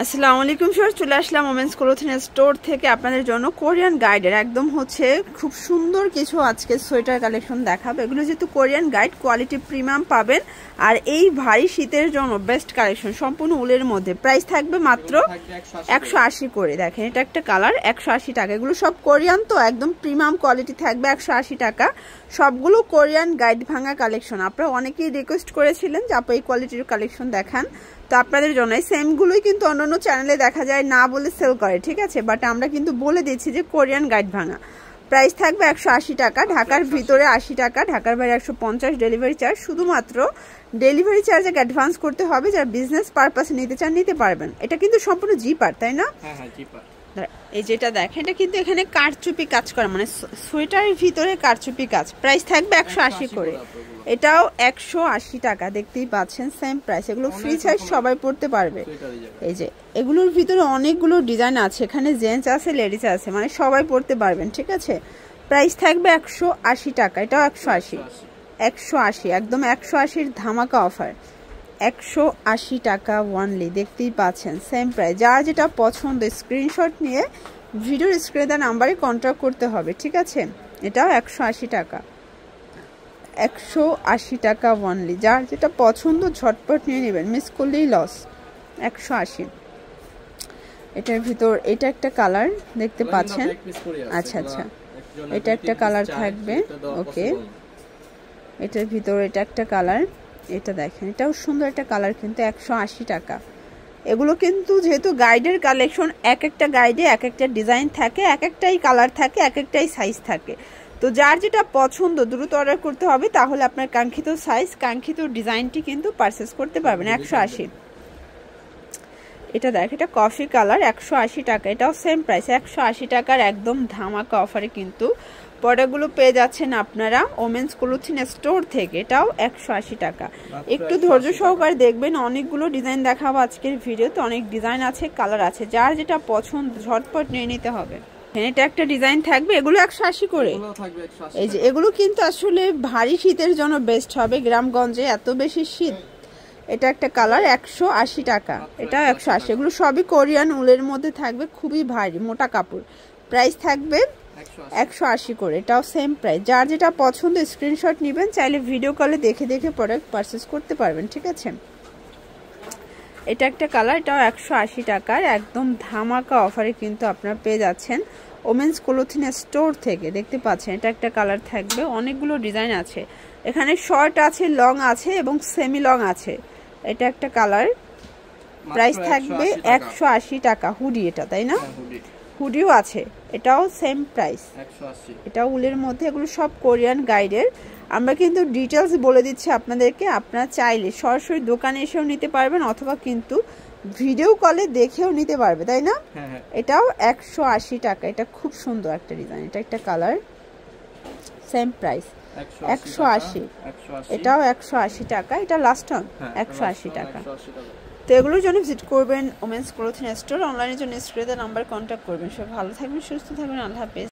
আসসালামু আলাইকুম স্যার, চলে আসলাম ওমেন্স ক্লোথিং স্টোর থেকে আপনাদের জন্য কোরিয়ান গাইডের একদম খুব সুন্দর কিছু আজকে সোয়েটার কালেকশন দেখাবো। এগুলো যেহেতু কোরিয়ান গাইড, কোয়ালিটি প্রিমিয়াম পাবেন। আর এই ভারী শীতের জন্য বেস্ট কালেকশন, সম্পূর্ণ উলের মধ্যে। প্রাইস থাকবে মাত্র 180 করে। দেখেন এটা একটা কালার, 180 টাকা। এগুলো সব কোরিয়ান, তো একদম প্রিমিয়াম কোয়ালিটি থাকবে, 180 টাকা। সবগুলো কোরিয়ান গাইড ভাঙা কালেকশন। আপনারা অনেকেই রিকোয়েস্ট করেছিলেন যে আপু এই কোয়ালিটির কালেকশন দেখান, তো আপনাদের জন্য এই সেমগুলোই কিন্তু অন্যান্য চ্যানেলে দেখা যায় না বলে সেল করে, ঠিক আছে। বাট আমরা কিন্তু বলে দিচ্ছি যে কোরিয়ান গাইড ভাঙা। প্রাইস থাকবে 180 টাকা, ঢাকার ভিতরে 80 টাকা, ঢাকার বাইরে 150 ডেলিভারি চার্জ। শুধুমাত্র ডেলিভারি চার্জ অ্যাডভান্স করতে হবে। যারা বিজনেস পারপাসে নিতে চান নিতে পারবেন। এটা কিন্তু সম্পূর্ণ জিপার, তাই না? হ্যাঁ জিপার। এই যেটা দেখেন, এটা কিন্তু এখানে কারচুপি কাজ করা, মানে সোয়েটারের ভিতরে কারচুপি কাজ। প্রাইস থাকবে 180 করে। এটাও 180 টাকা, দেখতেই পাচ্ছেন সেম প্রাইস। এগুলো ফ্রি সাইজ, সবাই পড়তে পারবে। এই যে এগুলোর ভিতরে অনেকগুলো ডিজাইন আছে, এখানে জেন্টস আছে, লেডিস আছে, মানে সবাই পড়তে পারবেন, ঠিক আছে। প্রাইস থাকবে 180 টাকা। এটাও 180 একদম 180-র ধামাকা অফার। 180 টাকা ওয়ানলি, দেখতেই পাচ্ছেন সেম প্রাইস। যার যেটা পছন্দ স্ক্রিনশট নিয়ে ভিডিওর স্ক্রিনে দেওয়া নাম্বারে কন্ট্যাক্ট করতে হবে, ঠিক আছে। এটাও 180 টাকা, 180 টাকা ওয়ানলি। যার যেটা পছন্দ ঝটপট নিয়ে নেবেন, মিস করলেই লস। 180। এটার ভিতর এটা একটা কালার দেখতে পাচ্ছেন। আচ্ছা, এটা একটা কালার থাকবে, ওকে। এটার ভিতর এটা একটা কালার, এটা দেখেন, এটাও সুন্দর একটা কালার, কিন্তু 180 টাকা। এগুলো কিন্তু যেহেতু গাইডের কালেকশন, এক একটা গাইডে এক একটা ডিজাইন থাকে, এক একটাই কালার থাকে, এক একটাই সাইজ থাকে। তো যার যেটা পছন্দ দ্রুত অর্ডার করতে হবে, তাহলে আপনার কাঙ্ক্ষিত সাইজ, কাঙ্ক্ষিত ডিজাইনটি কিন্তু পারচেস করতে পারবেন। 180। এটা দেখ, এটা কফি কালার, 180 টাকা। এটাও সেম প্রাইস, 180 টাকার একদম ধামাকা অফারে কিন্তু প্রোডাক্টগুলো পেয়ে যাচ্ছেন আপনারা ওমেন্স ক্লোথিং স্টোর থেকে। এটাও 180 টাকা। একটু ধৈর্য সহকারে দেখবেন, অনেকগুলো ডিজাইন দেখাবো আজকের ভিডিওতে। অনেক ডিজাইন আছে, কালার আছে, যার যেটা পছন্দ ঝটপট নিয়ে নিতে হবে। এটা একটা ডিজাইন থাকবে, এগুলো 180 করে। এই যে এগুলো কিন্তু আসলে ভারী শীতের জন্য বেস্ট হবে, গ্রামগঞ্জে এত বেশি শীত। এটা একটা কালার, 180 টাকা। এটাও 180। এগুলো সবই কোরিয়ান উলের মধ্যে থাকবে, খুবই ভারী মোটা কাপড়। প্রাইস থাকবে 180 করে। এটাও সেম প্রাইস। যার যেটা পছন্দ স্ক্রিনশট নেবেন, চাইলে ভিডিও কলে দেখে দেখে প্রোডাক্ট পারচেস করতে পারবেন, ঠিক আছে। এটা একটা কালার, এটাও 180 টাকার একদম ধামাকা অফারে কিন্তু আপনারা পেয়ে যাচ্ছেন ওমেন্স ক্লোথিং স্টোর থেকে। দেখতে পাচ্ছেন এটা একটা কালার থাকবে, অনেকগুলো ডিজাইন আছে এখানে, শর্ট আছে, লং আছে এবং সেমি লং আছে। এটা একটা কালার, প্রাইস থাকবে 180 টাকা। হুডি এটা, তাই না? হুডিও আছে, এটাও সেম প্রাইস, 180। এটা উলের মধ্যে। এগুলো সব কোরিয়ান গাইডের। আমরা কিন্তু ডিটেলস বলে দিচ্ছি আপনাদেরকে। আপনারা চাইলে সরাসরি দোকানে এসেও নিতে পারবেন, অথবা কিন্তু ভিডিও কলে দেখেও নিতে পারবে, তাই না? এটাও 180 টাকা। এটা খুব সুন্দর একটা ডিজাইন, এটা একটা কালার, সেম প্রাইস 180। এটাও 180 টাকা। এটা লাস্ট অন 180 টাকা। তো এগুলোর জন্য ভিজিট করবেন ওমেন্স ক্লোথিং স্টোর। অনলাইনের জন্য স্ক্রিনে নাম্বার কন্ট্যাক্ট করবেন। সব ভালো থাকবেন, সুস্থ থাকবেন, আল্লাহ হাফেজ।